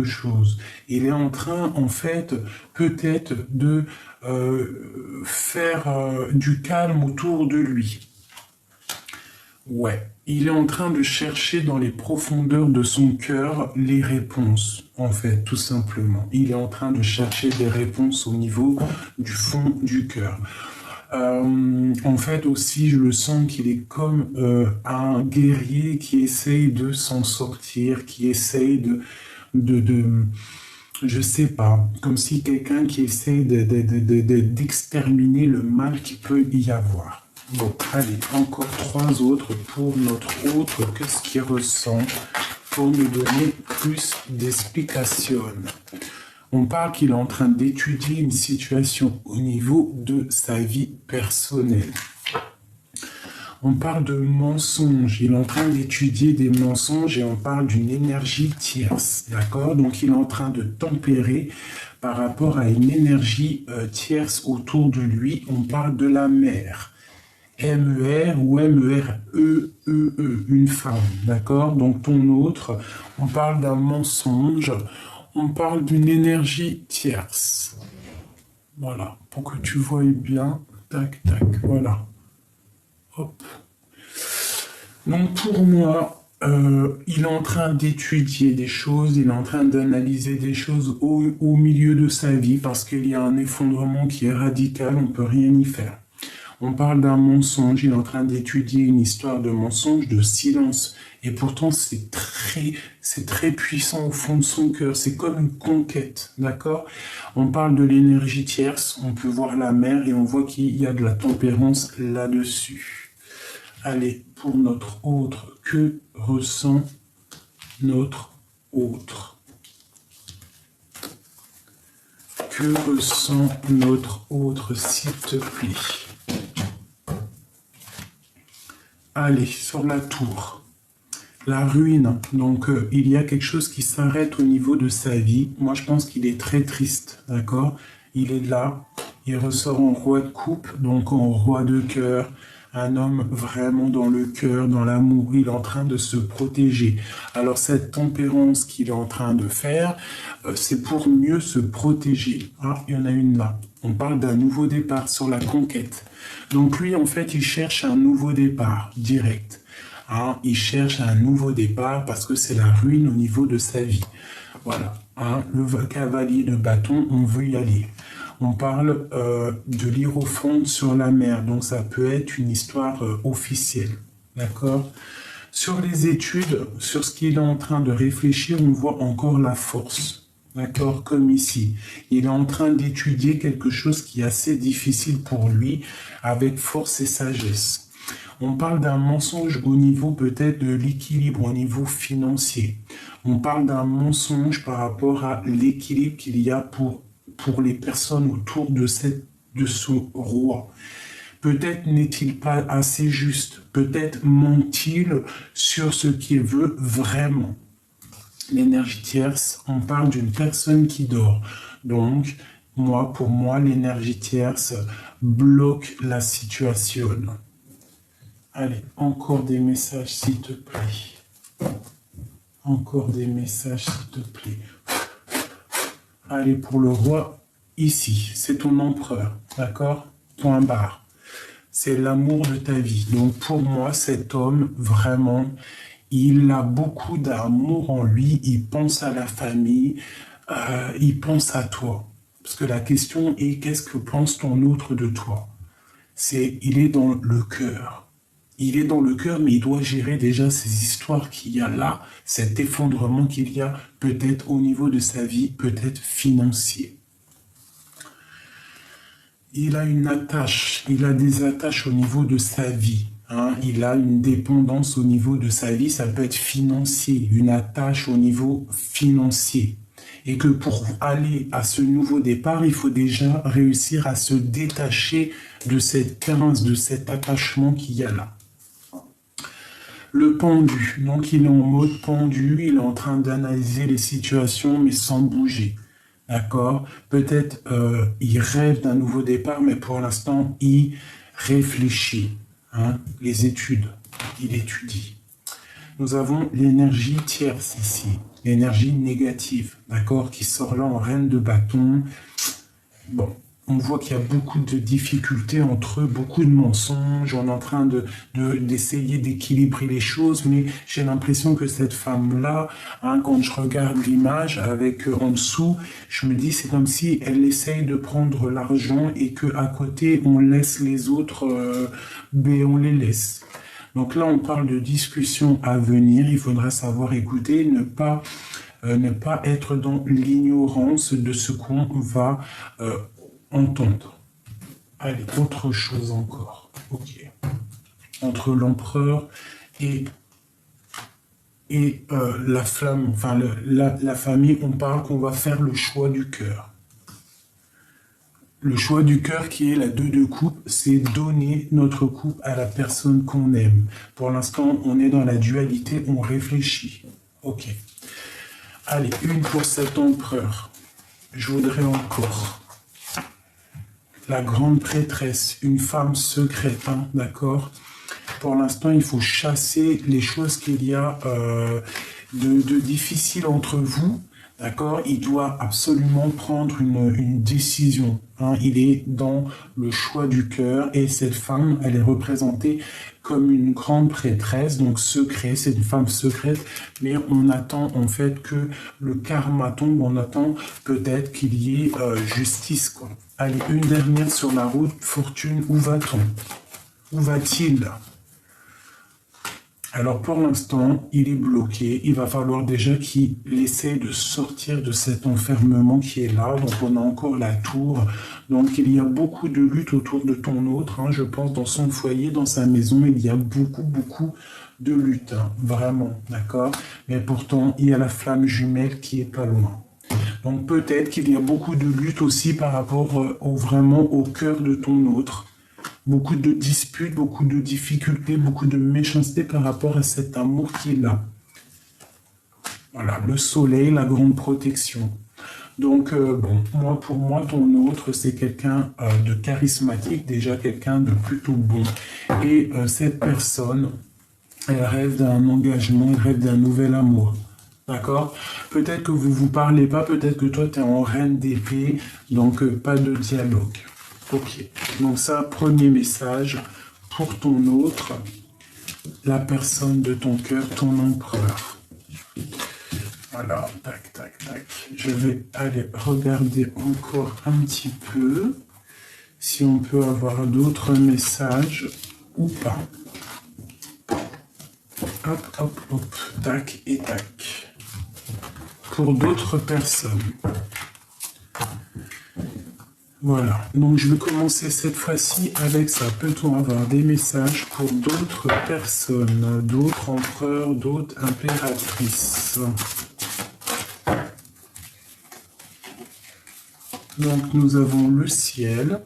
chose. Il est en train, en fait, peut-être de faire du calme autour de lui. Ouais, il est en train de chercher dans les profondeurs de son cœur les réponses, en fait, tout simplement. Il est en train de chercher des réponses au niveau du fond du cœur. En fait aussi, je le sens qu'il est comme un guerrier qui essaye de s'en sortir, qui essaye je sais pas, comme si quelqu'un qui essaye d'exterminer le mal qu'il peut y avoir. Bon, allez, encore 3 autres pour notre autre. Qu'est-ce qu'il ressent pour nous donner plus d'explications? On parle qu'il est en train d'étudier une situation au niveau de sa vie personnelle. On parle de mensonges. Il est en train d'étudier des mensonges et on parle d'une énergie tierce. D'accord? Donc, il est en train de tempérer par rapport à une énergie tierce autour de lui. On parle de la mère. M-E-R ou M-E-R-E-E-E, une femme. D'accord? Donc, ton autre, on parle d'un mensonge. On parle d'une énergie tierce. Voilà, pour que tu vois bien. Tac, tac, voilà. Hop. Donc pour moi, il est en train d'étudier des choses, il est en train d'analyser des choses au milieu de sa vie parce qu'il y a un effondrement qui est radical, on ne peut rien y faire. On parle d'un mensonge, il est en train d'étudier une histoire de mensonge, de silence. Et pourtant, c'est très puissant au fond de son cœur. C'est comme une conquête, d'accord? On parle de l'énergie tierce, on peut voir la mer et on voit qu'il y a de la tempérance là-dessus. Allez, pour notre autre, que ressent notre autre? Que ressent notre autre, s'il te plaît? Allez, sur la tour. La ruine. Donc, il y a quelque chose qui s'arrête au niveau de sa vie. Moi, je pense qu'il est très triste, d'accord? Il est là, il ressort en roi de coupe, donc en roi de cœur. Un homme vraiment dans le cœur, dans l'amour, il est en train de se protéger. Alors, cette tempérance qu'il est en train de faire, c'est pour mieux se protéger. Ah, il y en a une là. On parle d'un nouveau départ sur la conquête. Donc, lui, en fait, il cherche un nouveau départ direct. Hein, il cherche un nouveau départ parce que c'est la ruine au niveau de sa vie. Voilà. Hein, le cavalier de bâton, on veut y aller. On parle de l'hiérophante sur la mer, donc ça peut être une histoire officielle. D'accord? Sur les études, sur ce qu'il est en train de réfléchir, on voit encore la force. D'accord? Comme ici. Il est en train d'étudier quelque chose qui est assez difficile pour lui, avec force et sagesse. On parle d'un mensonge au niveau peut-être de l'équilibre, au niveau financier. On parle d'un mensonge par rapport à l'équilibre qu'il y a pour les personnes autour de ce roi. Peut-être n'est-il pas assez juste. Peut-être ment-il sur ce qu'il veut vraiment. L'énergie tierce, on parle d'une personne qui dort. Donc, pour moi, l'énergie tierce bloque la situation. Allez, encore des messages, s'il te plaît. Encore des messages, s'il te plaît. Allez, pour le roi, ici, c'est ton empereur, d'accord? Point barre. C'est l'amour de ta vie. Donc, pour moi, cet homme, vraiment, il a beaucoup d'amour en lui. Il pense à la famille. Il pense à toi. Parce que la question est, qu'est-ce que pense ton autre de toi? Il est dans le cœur. Il est dans le cœur, mais il doit gérer déjà ces histoires qu'il y a là, cet effondrement qu'il y a peut-être au niveau de sa vie, peut-être financier. Il a une attache, il a des attaches au niveau de sa vie. Hein, il a une dépendance au niveau de sa vie, ça peut être financier, une attache au niveau financier. Et que pour aller à ce nouveau départ, il faut déjà réussir à se détacher de cette carence, de cet attachement qu'il y a là. Le pendu, donc il est en mode pendu, il est en train d'analyser les situations mais sans bouger. D'accord? Peut-être il rêve d'un nouveau départ, mais pour l'instant il réfléchit. Hein? Les études, il étudie. Nous avons l'énergie tierce ici. l'énergie négative, d'accord, qui sort là en reine de bâton. Bon, on voit qu'il y a beaucoup de difficultés entre eux, beaucoup de mensonges. On est en train d'essayer d'équilibrer les choses, mais j'ai l'impression que cette femme-là, hein, quand je regarde l'image avec en dessous, je me dis c'est comme si elle essaye de prendre l'argent et que à côté on laisse les autres, ben on les laisse. Donc là, on parle de discussions à venir. Il faudra savoir écouter, ne pas être dans l'ignorance de ce qu'on va entendre. Allez, autre chose encore. Ok. Entre l'empereur et la flamme, enfin la famille, on parle qu'on va faire le choix du cœur. Le choix du cœur qui est la 2 de coupe, c'est donner notre coupe à la personne qu'on aime. Pour l'instant, on est dans la dualité, on réfléchit. Ok. Allez, une pour cet empereur. Je voudrais encore. La grande prêtresse, une femme secrète, hein, d'accord? Pour l'instant, il faut chasser les choses qu'il y a de difficiles entre vous. D'accord, il doit absolument prendre une décision. Hein. Il est dans le choix du cœur et cette femme, elle est représentée comme une grande prêtresse, donc secret, c'est une femme secrète, mais on attend en fait que le karma tombe, on attend peut-être qu'il y ait justice, quoi. Allez, une dernière sur la route, fortune, où va-t-on? Où va-t-il? Alors pour l'instant, il est bloqué. Il va falloir déjà qu'il essaie de sortir de cet enfermement qui est là. Donc on a encore la tour. Donc il y a beaucoup de lutte autour de ton autre. Hein. Je pense dans son foyer, dans sa maison, il y a beaucoup de lutte. Hein. Vraiment, d'accord? Mais pourtant, il y a la flamme jumelle qui est pas loin. Donc peut-être qu'il y a beaucoup de lutte aussi par rapport vraiment au cœur de ton autre. Beaucoup de disputes, beaucoup de difficultés, beaucoup de méchanceté par rapport à cet amour qu'il a. Voilà, le soleil, la grande protection. Donc, bon, pour moi, ton autre, c'est quelqu'un de charismatique, déjà quelqu'un de plutôt bon. Et cette personne, elle rêve d'un engagement, elle rêve d'un nouvel amour. D'accord? Peut-être que vous ne vous parlez pas, peut-être que toi, tu es en reine d'épée, donc pas de dialogue. Ok, donc ça, premier message pour ton autre, la personne de ton cœur, ton empereur. Voilà, tac, tac, tac. Je vais aller regarder encore un petit peu si on peut avoir d'autres messages ou pas. Hop, hop, hop, tac et tac. Pour d'autres personnes. Voilà, donc je vais commencer cette fois-ci avec ça. Peut-on avoir des messages pour d'autres personnes, d'autres empereurs, d'autres impératrices? Donc nous avons le ciel,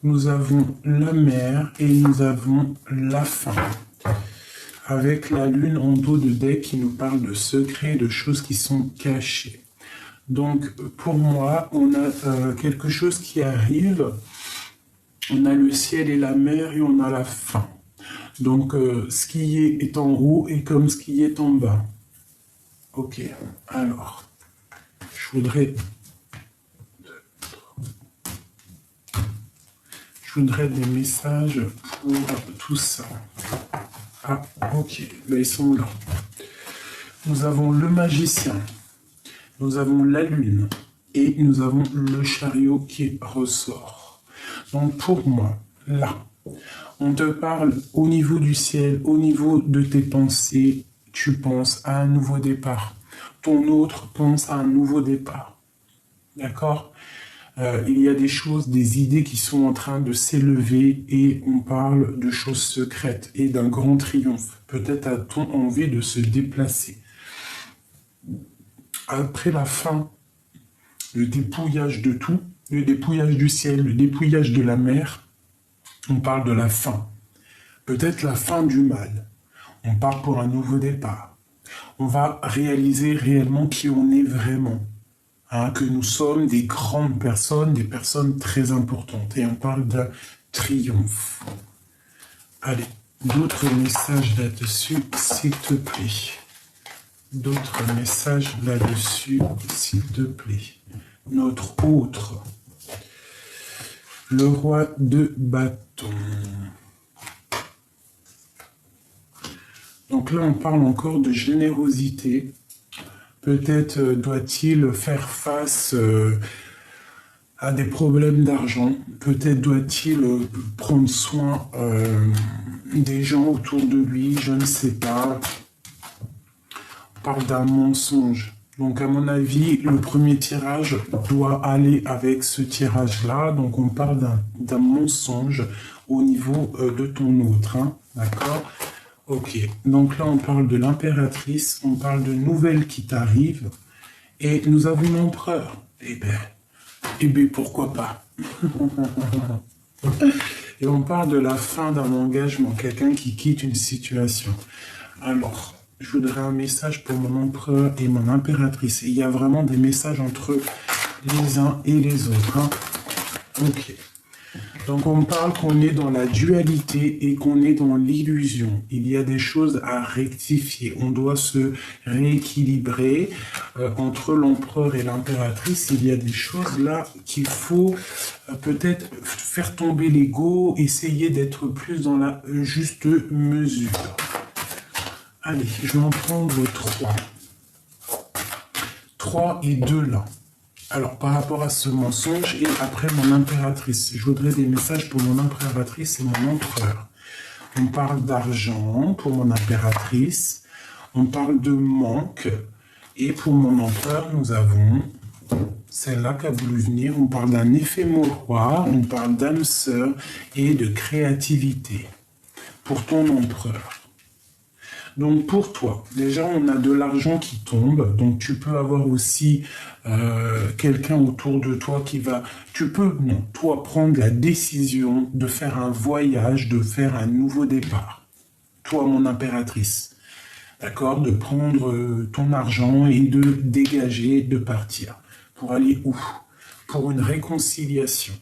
nous avons la mer et nous avons la fin. Avec la lune en dos de deck qui nous parle de secrets, de choses qui sont cachées. Donc, pour moi, on a quelque chose qui arrive. On a le ciel et la mer et on a la fin. Donc, ce qui est en haut est comme ce qui est en bas. Ok, alors, je voudrais des messages pour tout ça. Ah, ok, ben, ils sont là. Nous avons le magicien. Nous avons la lune et nous avons le chariot qui ressort. Donc pour moi, là, on te parle au niveau du ciel, au niveau de tes pensées, tu penses à un nouveau départ. Ton autre pense à un nouveau départ. D'accord ? Il y a des choses, des idées qui sont en train de s'élever et on parle de choses secrètes et d'un grand triomphe. Peut-être a-t-on envie de se déplacer. Après la fin, le dépouillage de tout, le dépouillage du ciel, le dépouillage de la mer, on parle de la fin. Peut-être la fin du mal. On part pour un nouveau départ. On va réaliser réellement qui on est vraiment. Hein, que nous sommes des grandes personnes, des personnes très importantes. Et on parle d'un triomphe. Allez, d'autres messages là-dessus, s'il te plaît. d'autres messages là-dessus, s'il te plaît. Notre autre, le roi de bâton. Donc là, on parle encore de générosité. Peut-être doit-il faire face à des problèmes d'argent. Peut-être doit-il prendre soin des gens autour de lui, je ne sais pas. On parle d'un mensonge. Donc à mon avis, le premier tirage doit aller avec ce tirage-là. Donc on parle d'un mensonge au niveau de ton autre. Hein. D'accord ? Ok. Donc là, on parle de l'impératrice. On parle de nouvelles qui t'arrivent. Et nous avons l'empereur. Eh bien, pourquoi pas? Et on parle de la fin d'un engagement, quelqu'un qui quitte une situation. Alors, je voudrais un message pour mon empereur et mon impératrice. Et il y a vraiment des messages entre les uns et les autres. Hein. Ok. Donc on parle qu'on est dans la dualité et qu'on est dans l'illusion. Il y a des choses à rectifier. On doit se rééquilibrer entre l'empereur et l'impératrice. Il y a des choses là qu'il faut peut-être faire tomber l'ego, essayer d'être plus dans la juste mesure. Allez, je vais en prendre 3. 3 et 2 là. Alors, par rapport à ce mensonge, et après mon impératrice, je voudrais des messages pour mon impératrice et mon empereur. On parle d'argent pour mon impératrice, on parle de manque, et pour mon empereur, nous avons celle-là qui a voulu venir, on parle d'un effet miroir, on parle d'âme sœur et de créativité pour ton empereur. Donc pour toi, déjà on a de l'argent qui tombe, donc tu peux avoir aussi quelqu'un autour de toi qui va, toi prendre la décision de faire un voyage, de faire un nouveau départ. Toi mon impératrice, d'accord, de prendre ton argent et de dégager, de partir. Pour aller où? Pour une réconciliation.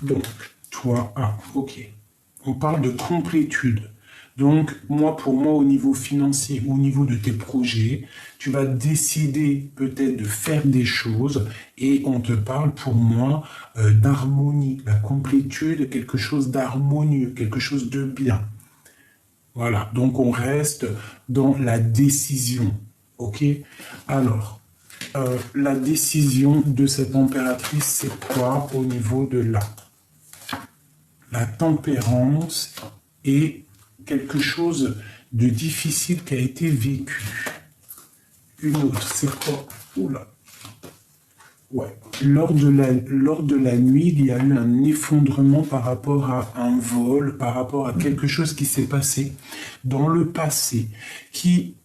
Donc toi, ok, on parle de complétude. Donc, pour moi, au niveau financier, au niveau de tes projets, tu vas décider peut-être de faire des choses et on te parle pour moi d'harmonie, la complétude, quelque chose d'harmonieux, quelque chose de bien. Voilà, donc on reste dans la décision, ok? Alors, la décision de cette impératrice, c'est quoi au niveau de la tempérance et quelque chose de difficile qui a été vécu. Une autre, c'est quoi? Oula. Ouais. Lors de la nuit, il y a eu un effondrement par rapport à un vol, par rapport à quelque chose qui s'est passé dans le passé, qui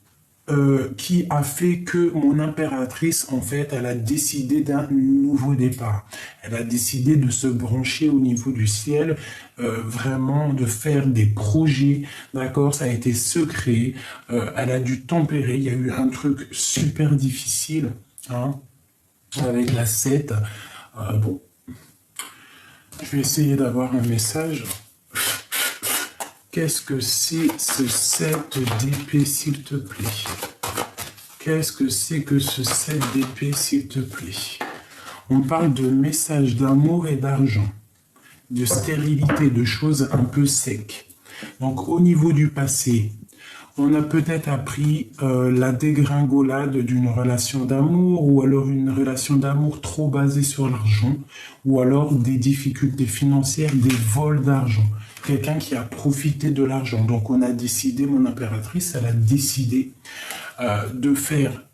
a fait que mon impératrice, en fait, elle a décidé d'un nouveau départ. Elle a décidé de se brancher au niveau du ciel, vraiment de faire des projets, d'accord? Ça a été secret, elle a dû tempérer, il y a eu un truc super difficile, hein, avec la 7. Bon, je vais essayer d'avoir un message. Qu'est-ce que c'est ce 7 d'épée, s'il te plaît? Qu'est-ce que c'est que ce 7 d'épée, s'il te plaît? On parle de messages d'amour et d'argent, de stérilité, de choses un peu secs. Donc, au niveau du passé, on a peut-être appris la dégringolade d'une relation d'amour, ou alors une relation d'amour trop basée sur l'argent, ou alors des difficultés financières, des vols d'argent. Quelqu'un qui a profité de l'argent. Donc on a décidé, mon impératrice, elle a décidé de faire,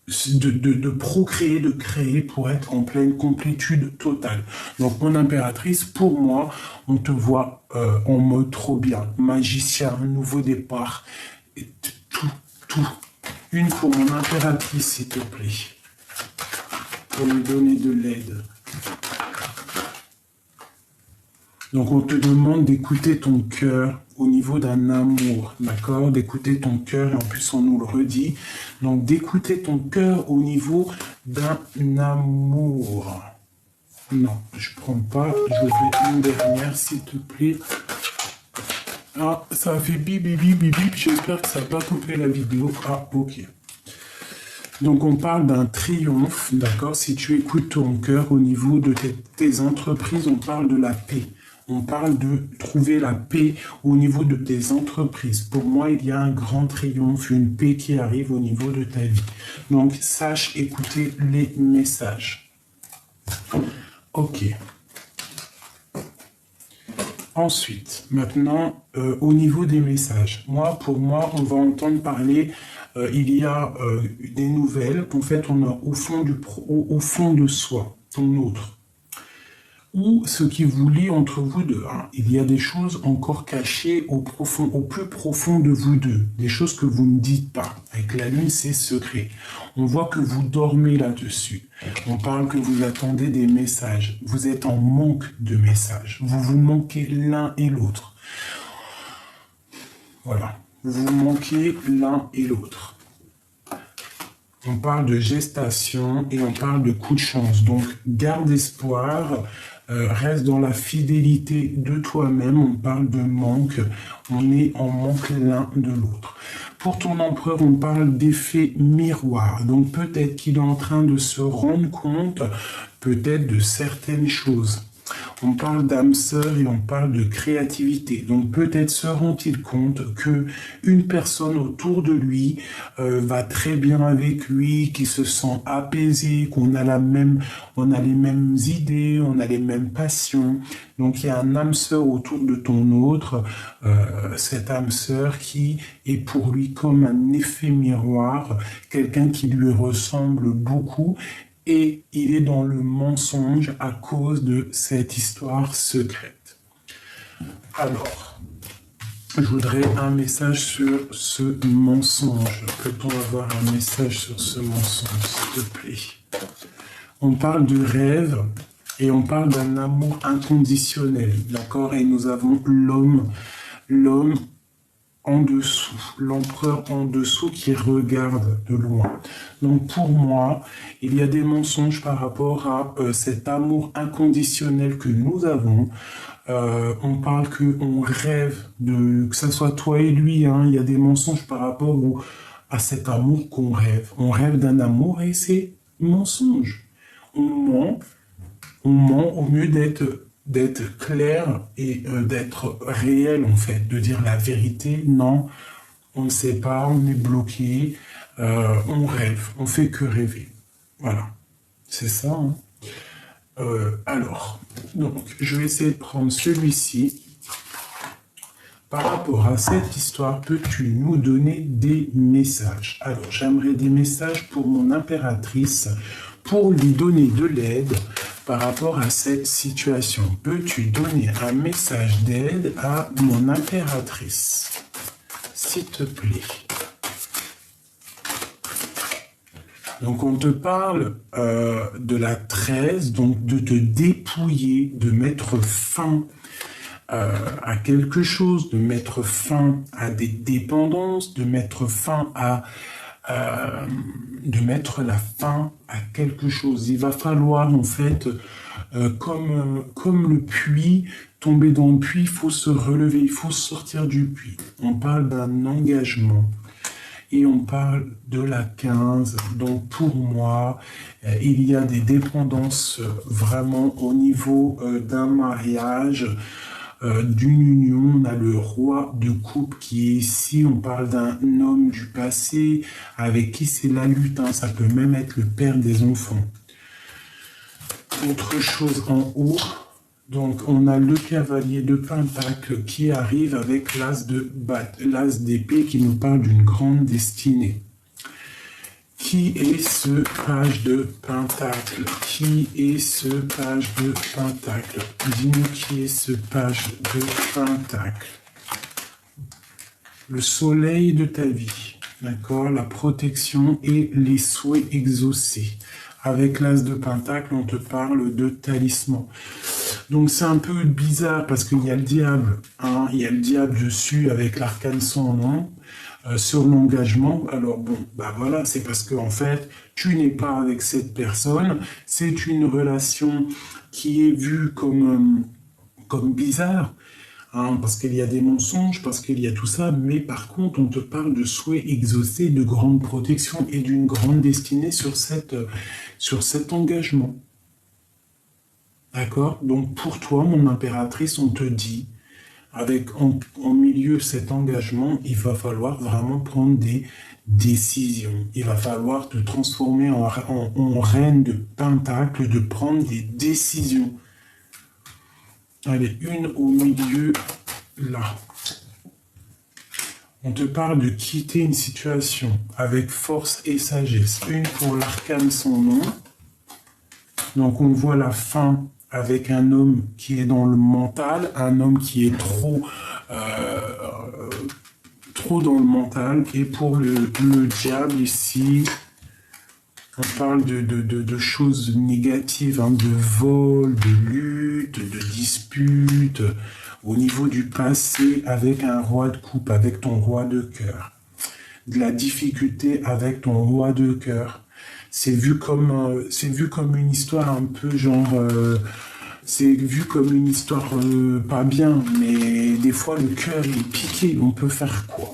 de procréer, de créer pour être en pleine complétude totale. Donc mon impératrice, pour moi, on te voit en mode trop bien. Magicien, un nouveau départ, et tout. Une pour mon impératrice, s'il te plaît. Pour lui donner de l'aide. Donc, on te demande d'écouter ton cœur au niveau d'un amour, d'accord? D'écouter ton cœur, et en plus, on nous le redit. Donc, d'écouter ton cœur au niveau d'un amour. Non, je ne prends pas. Je fais une dernière, s'il te plaît. Ah, ça a fait bip, bip, bip, bip, bip. J'espère que ça n'a pas coupé la vidéo. Ah, ok. Donc on parle d'un triomphe, d'accord? Si tu écoutes ton cœur au niveau de tes entreprises, on parle de la paix. On parle de trouver la paix au niveau de tes entreprises. Pour moi, il y a un grand triomphe, une paix qui arrive au niveau de ta vie. Donc sache écouter les messages. Ok. Ensuite, maintenant, au niveau des messages. Pour moi, on va entendre parler, il y a des nouvelles qu'en fait, on a au fond de soi, ton autre. Ou ce qui vous lie entre vous deux. Hein. Il y a des choses encore cachées au plus profond de vous deux. Des choses que vous ne dites pas. Avec la lune, c'est secret. On voit que vous dormez là-dessus. On parle que vous attendez des messages. Vous êtes en manque de messages. Vous vous manquez l'un et l'autre. Voilà. Vous vous manquez l'un et l'autre. On parle de gestation et on parle de coup de chance. Donc, garde espoir, reste dans la fidélité de toi-même. On parle de manque. On est en manque l'un de l'autre. Pour ton empereur, on parle d'effet miroir. Donc, peut-être qu'il est en train de se rendre compte, peut-être de certaines choses. On parle d'âme sœur et on parle de créativité. Donc peut-être se rend-il compte que une personne autour de lui va très bien avec lui, qui se sent apaisé, qu'on a on a les mêmes idées, on a les mêmes passions. Donc il y a un âme sœur autour de ton autre, cette âme sœur qui est pour lui comme un effet miroir, quelqu'un qui lui ressemble beaucoup. Et il est dans le mensonge à cause de cette histoire secrète. Alors, je voudrais un message sur ce mensonge. Peut-on avoir un message sur ce mensonge, s'il te plaît? On parle de rêve et on parle d'un amour inconditionnel, d'accord? Et nous avons l'homme en dessous, l'empereur en dessous qui regarde de loin. Donc pour moi, il y a des mensonges par rapport à cet amour inconditionnel que nous avons. On parle qu'on rêve, que ce soit toi et lui, hein, il y a des mensonges par rapport à cet amour qu'on rêve. On rêve d'un amour et c'est mensonge. On ment au mieux d'être clair et d'être réel en fait, de dire la vérité. Non, on ne sait pas, on est bloqué, on rêve, on fait que rêver. Voilà, c'est ça. Hein. Alors, donc, je vais essayer de prendre celui-ci. Par rapport à cette histoire, peux-tu nous donner des messages? Alors, j'aimerais des messages pour mon impératrice, pour lui donner de l'aide par rapport à cette situation. Peux-tu donner un message d'aide à mon impératrice, s'il te plaît? Donc on te parle de la 13, donc de te dépouiller, de mettre fin à quelque chose, de mettre fin à des dépendances, de mettre fin de mettre la fin à quelque chose. Il va falloir en fait, comme le puits, tomber dans le puits, il faut se relever, il faut sortir du puits. On parle d'un engagement. Et on parle de la 15. Donc pour moi, il y a des dépendances vraiment au niveau d'un mariage, d'une union. On a le roi de coupe qui est ici. On parle d'un homme du passé avec qui c'est la lutte. Hein. Ça peut même être le père des enfants. Autre chose en haut. Donc, on a le cavalier de Pentacle qui arrive avec l'as d'épée qui nous parle d'une grande destinée. Qui est ce page de Pentacle? Qui est ce page de Pentacle? Dis-nous qui est ce page de Pentacle. Le soleil de ta vie, d'accord? La protection et les souhaits exaucés. Avec l'as de Pentacle, on te parle de talisman. Donc c'est un peu bizarre parce qu'il y a le diable, hein, il y a le diable dessus avec l'arcane sans nom, sur l'engagement. Alors bon, bah voilà, c'est parce que en fait, tu n'es pas avec cette personne, c'est une relation qui est vue comme bizarre. hein, parce qu'il y a des mensonges, parce qu'il y a tout ça, mais par contre, on te parle de souhaits exaucés, de grande protection et d'une grande destinée sur cet engagement. D'accord? Donc pour toi, mon impératrice, on te dit, avec en milieu cet engagement, il va falloir vraiment prendre des décisions. Il va falloir te transformer en reine de Pentacle, de prendre des décisions. Allez, une au milieu, là. On te parle de quitter une situation avec force et sagesse. Une pour l'arcane sans nom. Donc on voit la fin avec un homme qui est dans le mental, un homme qui est trop dans le mental. Et pour le diable ici, on parle de choses négatives, hein, de vol, de lutte, de dispute, au niveau du passé avec un roi de coupe, avec ton roi de cœur. De la difficulté avec ton roi de cœur. C'est vu comme une histoire un peu genre... c'est vu comme une histoire pas bien, mais des fois le cœur il est piqué. On peut faire quoi?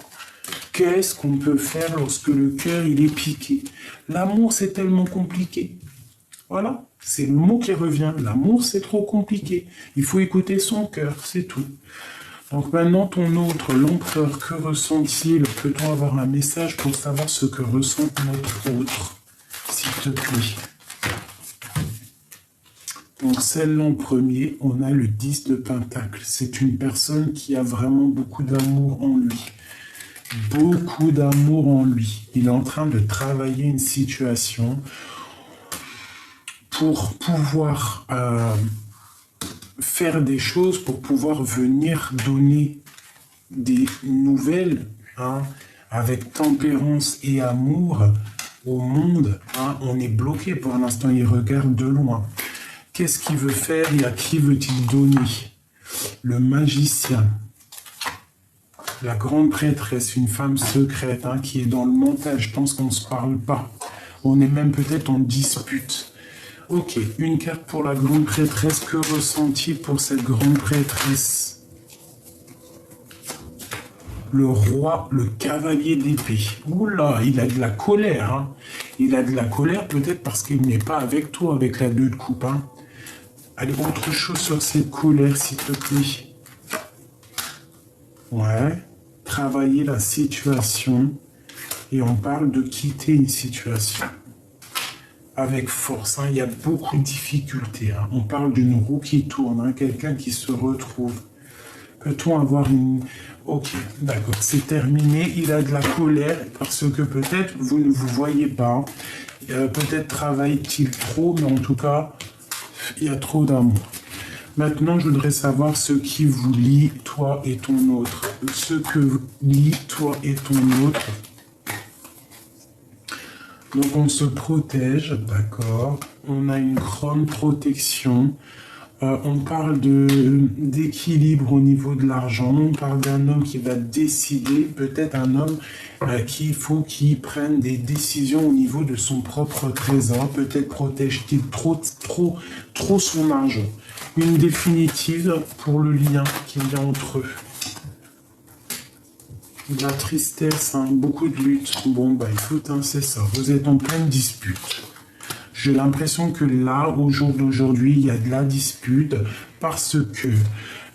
Qu'est-ce qu'on peut faire lorsque le cœur il est piqué? L'amour c'est tellement compliqué. Voilà, c'est le mot qui revient. L'amour c'est trop compliqué. Il faut écouter son cœur, c'est tout. Donc maintenant ton autre, l'empereur, que ressent-il? Peut-on avoir un message pour savoir ce que ressent notre autre, s'il te plaît? Donc celle-là en premier, on a le 10 de Pentacle. C'est une personne qui a vraiment beaucoup d'amour en lui. Beaucoup d'amour en lui. Il est en train de travailler une situation pour pouvoir faire des choses, pour pouvoir venir donner des nouvelles, hein, avec tempérance et amour au monde. Hein. On est bloqué pour l'instant, il regarde de loin. Qu'est-ce qu'il veut faire et à qui veut-il donner? Le magicien. La grande prêtresse, une femme secrète, hein, qui est dans le mental. Je pense qu'on ne se parle pas. On est même peut-être en dispute. Ok, une carte pour la grande prêtresse. Que ressent-il pour cette grande prêtresse? Le roi, le cavalier d'épée. Oula, il a de la colère. Hein. Il a de la colère peut-être parce qu'il n'est pas avec toi, avec la 2 de coupe. Hein. Allez, autre chose sur cette colère, s'il te plaît. Ouais. Travailler la situation. Et on parle de quitter une situation. Avec force. Hein. Il y a beaucoup de difficultés. Hein. On parle d'une roue qui tourne. Hein. Quelqu'un qui se retrouve. Peut-on avoir une... Ok, d'accord, c'est terminé. Il a de la colère parce que peut-être vous ne vous voyez pas. Peut-être travaille-t-il trop, mais en tout cas, il y a trop d'amour. Maintenant, je voudrais savoir ce qui vous lie, toi et ton autre. Ce que lie, toi et ton autre. Donc, on se protège, d'accord. On a une grande protection. On parle d'équilibre au niveau de l'argent. On parle d'un homme qui va décider, peut-être un homme qu'il faut qu'il prenne des décisions au niveau de son propre trésor. Peut-être protège-t-il trop son argent. Une définitive pour le lien qu'il y a entre eux. De la tristesse, hein, beaucoup de lutte. Bon, bah écoute, hein, c'est ça. Vous êtes en pleine dispute. J'ai l'impression que là, au jour d'aujourd'hui, il y a de la dispute parce que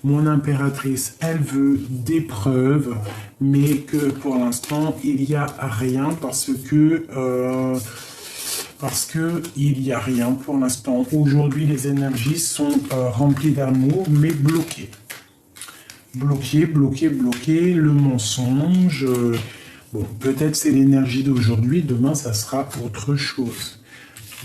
mon impératrice, elle veut des preuves, mais que pour l'instant, il n'y a rien parce que il n'y a rien pour l'instant. Aujourd'hui, les énergies sont remplies d'amour, mais bloquées. Bloquées, le mensonge. Bon, peut-être c'est l'énergie d'aujourd'hui, demain, ça sera autre chose.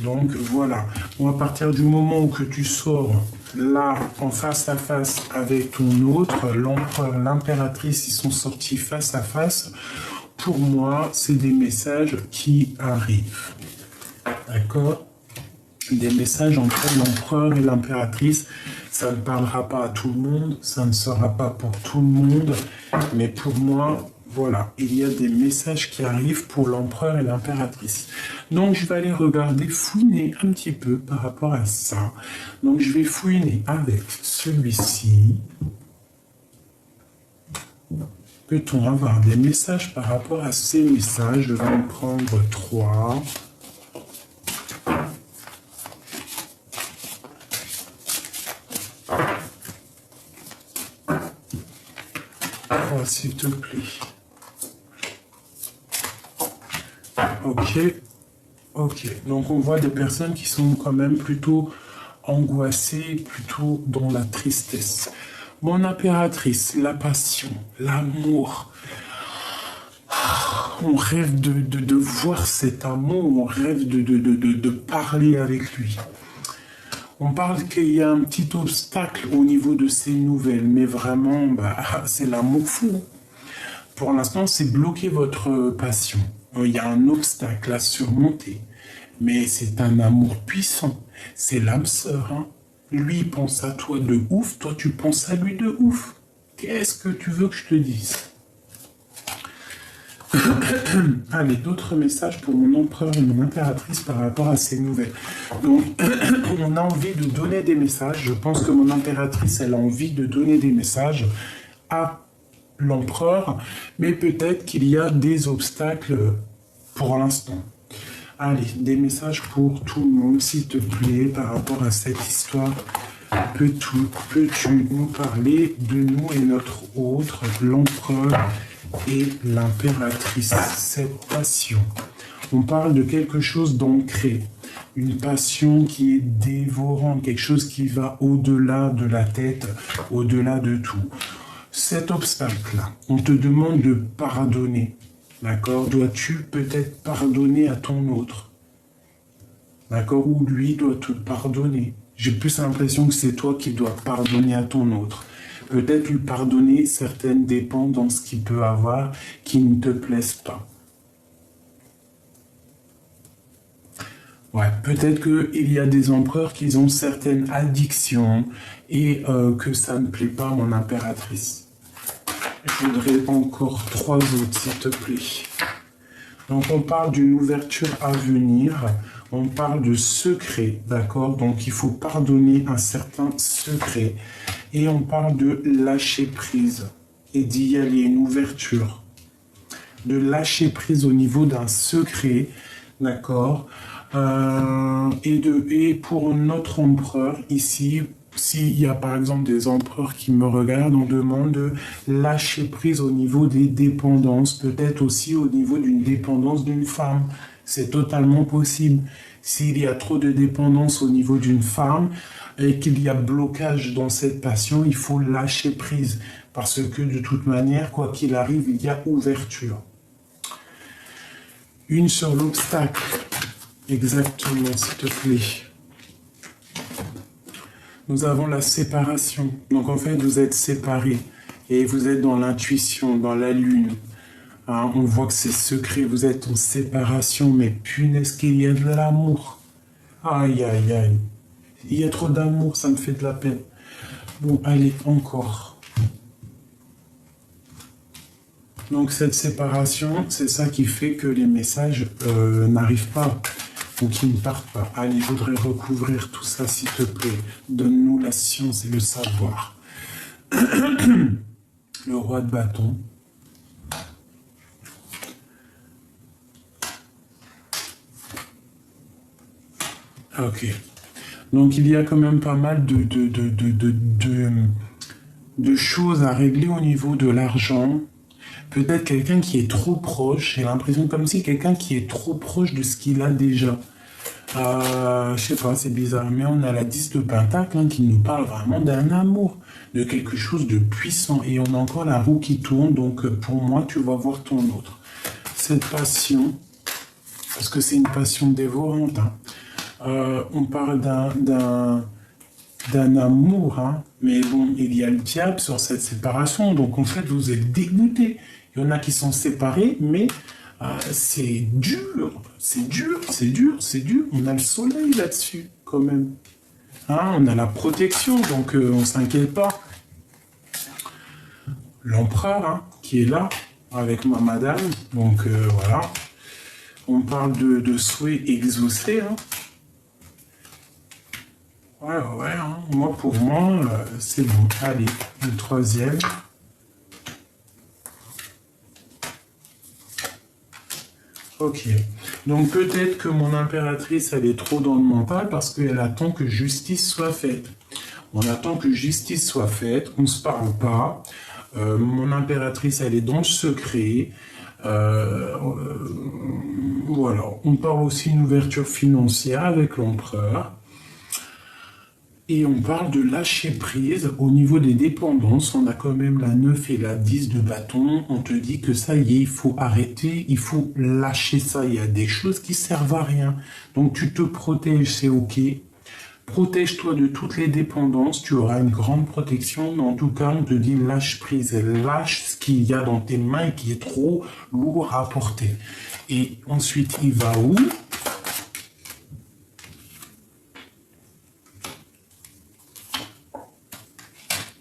Donc voilà, bon, à partir du moment où que tu sors là en face à face avec ton autre, l'empereur, l'impératrice, ils sont sortis face à face. Pour moi, c'est des messages qui arrivent. D'accord? Des messages entre l'empereur et l'impératrice. Ça ne parlera pas à tout le monde, ça ne sera pas pour tout le monde, mais pour moi, voilà, il y a des messages qui arrivent pour l'empereur et l'impératrice. Donc, je vais aller regarder, fouiner un petit peu par rapport à ça. Donc, je vais fouiner avec celui-ci. Peut-on avoir des messages par rapport à ces messages? Je vais en prendre 3. Oh, s'il te plaît. Ok. Ok. Donc on voit des personnes qui sont quand même plutôt angoissées, plutôt dans la tristesse. Mon impératrice, la passion, l'amour. On rêve de voir cet amour, on rêve de parler avec lui. On parle qu'il y a un petit obstacle au niveau de ces nouvelles, mais vraiment, c'est l'amour fou. Pour l'instant, c'est bloquer votre passion. Il y a un obstacle à surmonter, mais c'est un amour puissant. C'est l'âme sœur. Hein. Lui il pense à toi de ouf, toi tu penses à lui de ouf. Qu'est-ce que tu veux que je te dise? Allez, d'autres messages pour mon empereur et mon impératrice par rapport à ces nouvelles. Donc, on a envie de donner des messages. Je pense que mon impératrice, elle a envie de donner des messages à l'empereur, mais peut-être qu'il y a des obstacles pour l'instant. Allez, des messages pour tout le monde, s'il te plaît, par rapport à cette histoire. Peux-tu nous parler de nous et notre autre, l'empereur et l'impératrice, cette passion? On parle de quelque chose d'ancré, une passion qui est dévorante, quelque chose qui va au-delà de la tête, au-delà de tout. Cet obstacle-là, on te demande de pardonner, d'accord? Dois-tu peut-être pardonner à ton autre? D'accord? Ou lui doit te pardonner. J'ai plus l'impression que c'est toi qui dois pardonner à ton autre. Peut-être lui pardonner certaines dépendances qu'il peut avoir qui ne te plaisent pas. Ouais, peut-être qu'il y a des empereurs qui ont certaines addictions et que ça ne plaît pas à mon impératrice. Je voudrais encore 3 autres, s'il te plaît. Donc on parle d'une ouverture à venir, on parle de secret, d'accord? Donc il faut pardonner un certain secret. Et on parle de lâcher prise et d'y aller, une ouverture. De lâcher prise au niveau d'un secret, d'accord? Et pour notre empereur, ici, s'il y a par exemple des empereurs qui me regardent, on demande de lâcher prise au niveau des dépendances, peut-être aussi au niveau d'une dépendance d'une femme. C'est totalement possible. S'il y a trop de dépendance au niveau d'une femme et qu'il y a blocage dans cette passion, il faut lâcher prise. Parce que de toute manière, quoi qu'il arrive, il y a ouverture. Une sur l'obstacle. Exactement, s'il te plaît. Nous avons la séparation. Donc en fait, vous êtes séparés. Et vous êtes dans l'intuition, dans la lune. Hein, on voit que c'est secret. Vous êtes en séparation. Mais punaise qu'il y a de l'amour. Aïe, aïe, aïe. Il y a trop d'amour, ça me fait de la peine. Bon, allez, encore. Donc cette séparation, c'est ça qui fait que les messages n'arrivent pas. Ou qui ne partent pas. Allez, je voudrais recouvrir tout ça, s'il te plaît. Donne-nous la science et le savoir. Le roi de bâton. Ok. Donc, il y a quand même pas mal de choses à régler au niveau de l'argent. Peut-être quelqu'un qui est trop proche. J'ai l'impression comme si quelqu'un qui est trop proche de ce qu'il a déjà. Je sais pas, c'est bizarre. Mais on a la 10 de Pentacle hein, qui nous parle vraiment d'un amour, de quelque chose de puissant. Et on a encore la roue qui tourne. Donc pour moi, tu vas voir ton autre. Cette passion, parce que c'est une passion dévorante. Hein. On parle d'un amour. Hein. Mais bon, il y a le diable sur cette séparation. Donc en fait, vous êtes dégoûtés. Il y en a qui sont séparés, mais c'est dur, c'est dur, c'est dur, c'est dur. On a le soleil là-dessus, quand même. Hein, on a la protection, donc on ne s'inquiète pas. L'empereur, hein, qui est là, avec ma madame. Donc voilà. On parle de souhaits exaucés. Hein. Ouais, hein. Moi, pour moi, c'est bon. Allez, le troisième. Ok. Donc peut-être que mon impératrice, elle est trop dans le mental parce qu'elle attend que justice soit faite. On attend que justice soit faite, on ne se parle pas. Mon impératrice, elle est dans le secret. Voilà. On parle aussi d'une ouverture financière avec l'empereur. Et on parle de lâcher prise au niveau des dépendances. On a quand même la 9 et la 10 de bâton. On te dit que ça y est, il faut arrêter, il faut lâcher ça. Il y a des choses qui servent à rien. Donc tu te protèges, c'est ok. Protège-toi de toutes les dépendances, tu auras une grande protection, mais en tout cas, on te dit lâche prise, lâche ce qu'il y a dans tes mains qui est trop lourd à porter. Et ensuite, il va où?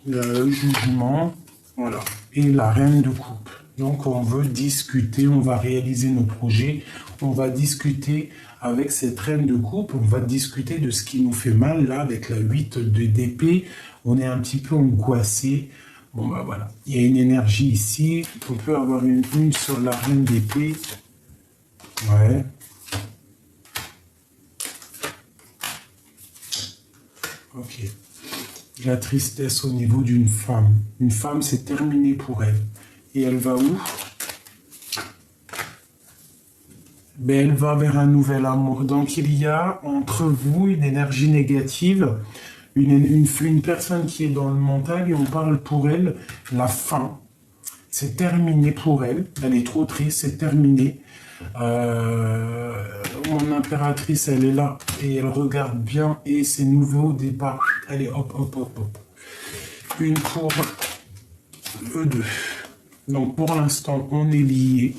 Le jugement, voilà, et la reine de coupe. Donc on veut discuter, on va réaliser nos projets, on va discuter avec cette reine de coupe, on va discuter de ce qui nous fait mal, là, avec la 8 d'épée, on est un petit peu angoissé. Bon bah voilà, il y a une énergie ici, on peut avoir une sur la reine d'épée. Ouais. Ok. La tristesse au niveau d'une femme. Une femme, c'est terminé pour elle. Et elle va où? Ben, elle va vers un nouvel amour. Donc, il y a entre vous une énergie négative, une personne qui est dans le mental, et on parle pour elle la fin. C'est terminé pour elle. Elle est trop triste, c'est terminé. Mon impératrice, elle est là et elle regarde bien et c'est nouveau départ. Allez, hop, hop, hop, hop. Une pour eux deux. Donc pour l'instant, on est liés.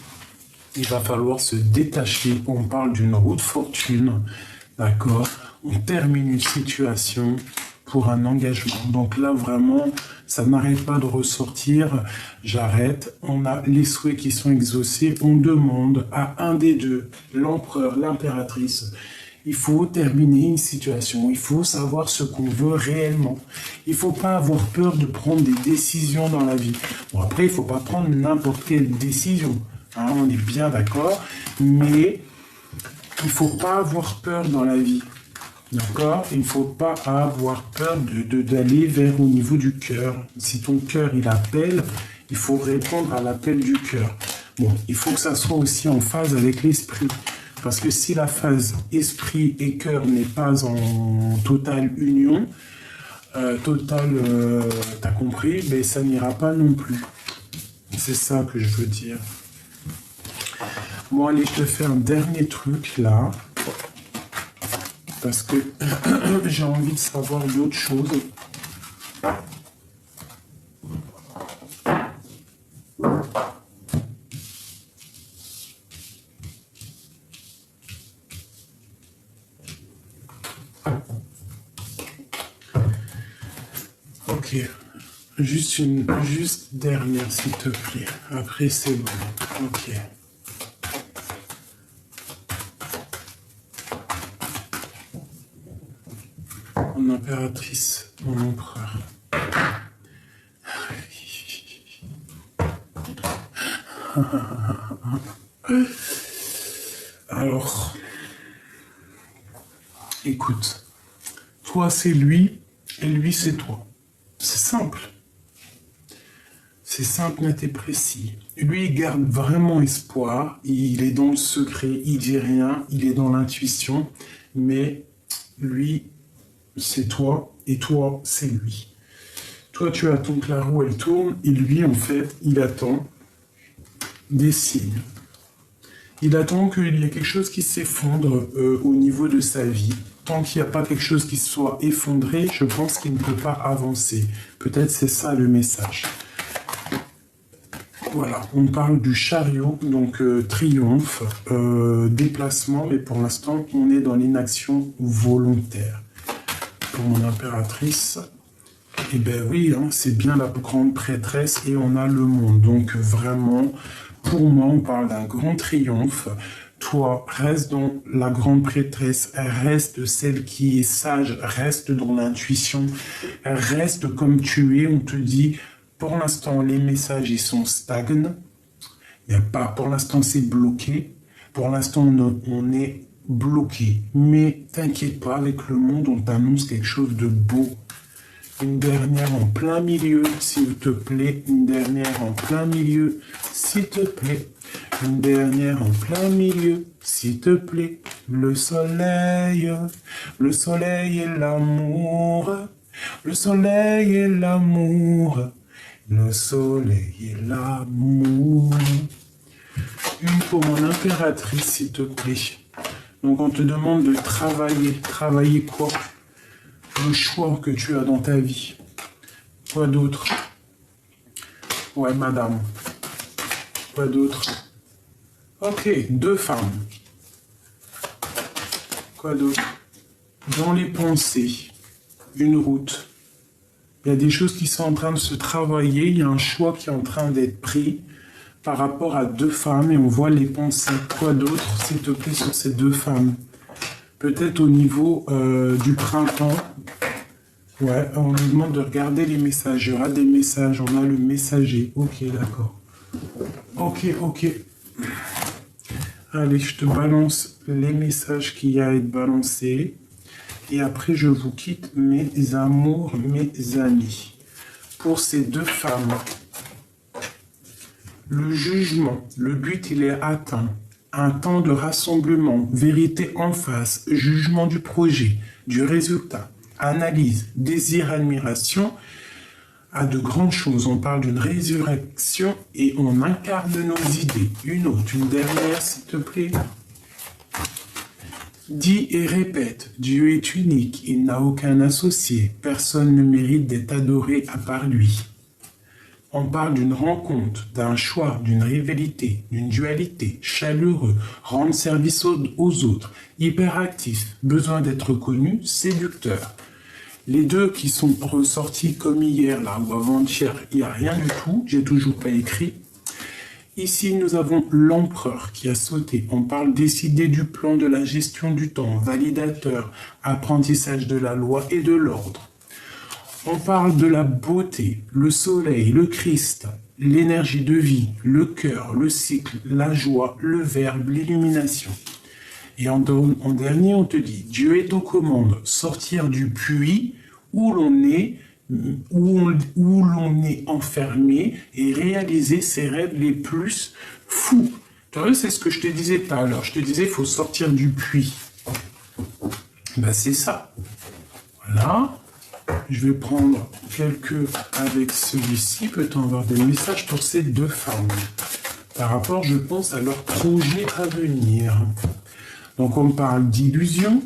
Il va falloir se détacher. On parle d'une roue de fortune. D'accord? On termine une situation pour un engagement. Donc là, vraiment, ça n'arrête pas de ressortir. J'arrête. On a les souhaits qui sont exaucés. On demande à un des deux, l'empereur, l'impératrice, il faut terminer une situation. Il faut savoir ce qu'on veut réellement. Il ne faut pas avoir peur de prendre des décisions dans la vie. Bon, après, il ne faut pas prendre n'importe quelle décision. Hein, on est bien d'accord. Mais il ne faut pas avoir peur dans la vie. D'accord? Il ne faut pas avoir peur d'aller vers au niveau du cœur. Si ton cœur, il appelle, il faut répondre à l'appel du cœur. Bon, il faut que ça soit aussi en phase avec l'esprit. Parce que si la phase esprit et cœur n'est pas en totale union, t'as compris, mais ça n'ira pas non plus. C'est ça que je veux dire. Bon, allez, je te fais un dernier truc, là. Parce que j'ai envie de savoir d'autres choses. Ok. Juste dernière, s'il te plaît. Après, c'est bon. Ok. Mon impératrice, mon empereur. Alors, écoute, toi c'est lui et lui c'est toi. C'est simple. C'est simple, net et précis. Lui, il garde vraiment espoir. Il est dans le secret, il dit rien, il est dans l'intuition. Mais lui, c'est toi et toi, c'est lui. Toi, tu attends que la roue, elle tourne. Et lui, en fait, il attend des signes. Il attend qu'il y ait quelque chose qui s'effondre au niveau de sa vie. Tant qu'il n'y a pas quelque chose qui soit effondré, je pense qu'il ne peut pas avancer. Peut-être c'est ça le message. Voilà, on parle du chariot, donc triomphe, déplacement, mais pour l'instant, on est dans l'inaction volontaire. Pour mon impératrice, eh bien oui, hein, c'est bien la grande prêtresse et on a le monde. Donc vraiment, pour moi, on parle d'un grand triomphe. Toi, reste dans la grande prêtresse, reste celle qui est sage, reste dans l'intuition, reste comme tu es, on te dit... Pour l'instant, les messages, ils sont stagnants. Il y a pas, pour l'instant, c'est bloqué. Pour l'instant, on est bloqué. Mais t'inquiète pas, avec le monde, on t'annonce quelque chose de beau. Une dernière en plein milieu, s'il te plaît. Une dernière en plein milieu, s'il te plaît. Une dernière en plein milieu, s'il te plaît. Le soleil et l'amour. Le soleil et l'amour. Le soleil et l'amour. Une pour mon impératrice, s'il te plaît. Donc on te demande de travailler. Travailler quoi? Le choix que tu as dans ta vie. Quoi d'autre? Ouais, madame. Quoi d'autre? Ok, 2 femmes. Quoi d'autre? Dans les pensées, une route. Il y a des choses qui sont en train de se travailler, il y a un choix qui est en train d'être pris par rapport à 2 femmes et on voit les pensées. Quoi d'autre, s'il te plaît, sur ces 2 femmes? Peut-être au niveau du printemps. Ouais, on nous demande de regarder les messages. Il y aura des messages, on a le messager. Ok, d'accord. Ok. Allez, je te balance les messages qu'il y a à être balancés. Et après, je vous quitte, mes amours, mes amis. Pour ces 2 femmes, le jugement, le but, il est atteint. Un temps de rassemblement, vérité en face, jugement du projet, du résultat, analyse, désir, admiration, à de grandes choses. On parle d'une résurrection et on incarne nos idées. Une autre, une dernière, s'il te plaît. Dis et répète, Dieu est unique, il n'a aucun associé, personne ne mérite d'être adoré à part lui. On parle d'une rencontre, d'un choix, d'une rivalité, d'une dualité, chaleureux, rendre service aux autres, hyperactif, besoin d'être connu, séducteur. Les 2 qui sont ressortis comme hier, là, ou avant-hier, il n'y a rien du tout, j'ai toujours pas écrit. Ici, nous avons l'empereur qui a sauté. On parle décider du plan de la gestion du temps, validateur, apprentissage de la loi et de l'ordre. On parle de la beauté, le soleil, le Christ, l'énergie de vie, le cœur, le cycle, la joie, le verbe, l'illumination. Et en dernier, on te dit, Dieu est aux commandes, sortir du puits où l'on est enfermé et réaliser ses rêves les plus fous. Tu vois, c'est ce que je te disais tout à l'heure. Je te disais, il faut sortir du puits. Ben, c'est ça. Voilà. Je vais prendre quelques avec celui-ci. Peut-on avoir des messages pour ces 2 femmes par rapport, je pense, à leur projet à venir. Donc, on parle d'illusion,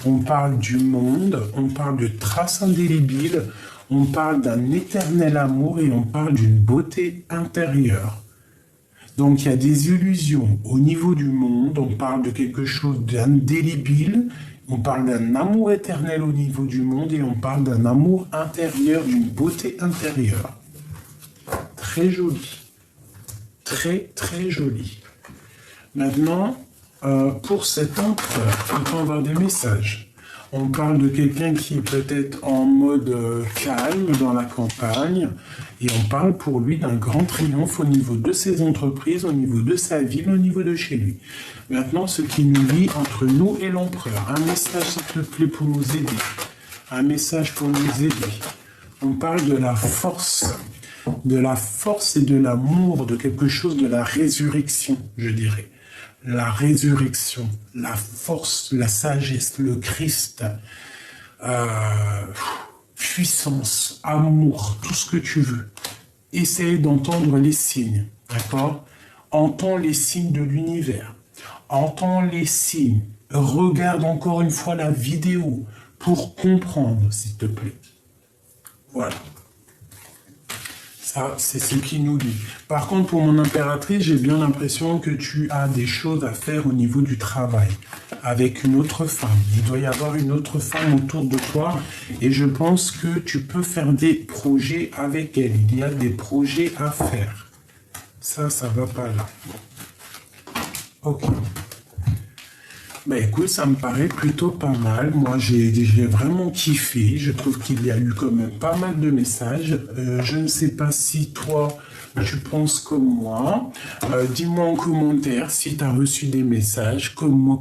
on parle du monde, on parle de traces indélébiles, on parle d'un éternel amour et on parle d'une beauté intérieure. Donc, il y a des illusions au niveau du monde, on parle de quelque chose d'indélébile, on parle d'un amour éternel au niveau du monde et on parle d'un amour intérieur, d'une beauté intérieure. Très joli. Très, très joli. Maintenant, pour cet empereur, on peut avoir des messages. On parle de quelqu'un qui est peut-être en mode calme dans la campagne et on parle pour lui d'un grand triomphe au niveau de ses entreprises, au niveau de sa ville, au niveau de chez lui. Maintenant, ce qui nous lie entre nous et l'empereur. Un message, s'il te plaît, pour nous aider. Un message pour nous aider. On parle de la force et de l'amour, de quelque chose de la résurrection, je dirais. La résurrection, la force, la sagesse, le Christ, puissance, amour, tout ce que tu veux. Essaye d'entendre les signes, d'accord? Entends les signes de l'univers. Entends les signes. Regarde encore une fois la vidéo pour comprendre, s'il te plaît. Voilà. Ça, c'est ce qui nous lie. Par contre, pour mon impératrice, j'ai bien l'impression que tu as des choses à faire au niveau du travail avec une autre femme. Il doit y avoir une autre femme autour de toi et je pense que tu peux faire des projets avec elle. Il y a des projets à faire. Ça va pas là. Ok. Ben écoute, ça me paraît plutôt pas mal. Moi, j'ai vraiment kiffé. Je trouve qu'il y a eu quand même pas mal de messages. Je ne sais pas si toi, tu penses comme moi. Dis-moi en commentaire si tu as reçu des messages comme moi.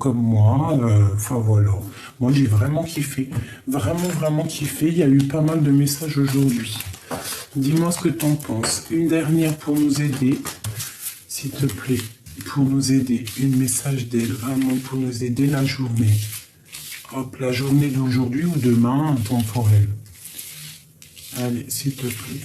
Enfin voilà. Moi j'ai vraiment kiffé. Vraiment kiffé. Il y a eu pas mal de messages aujourd'hui. Dis-moi ce que tu en penses. Une dernière pour nous aider, s'il te plaît. Pour nous aider. Un message d'aide, vraiment pour nous aider la journée. Hop, la journée d'aujourd'hui ou demain, temporelle. Allez, s'il te plaît.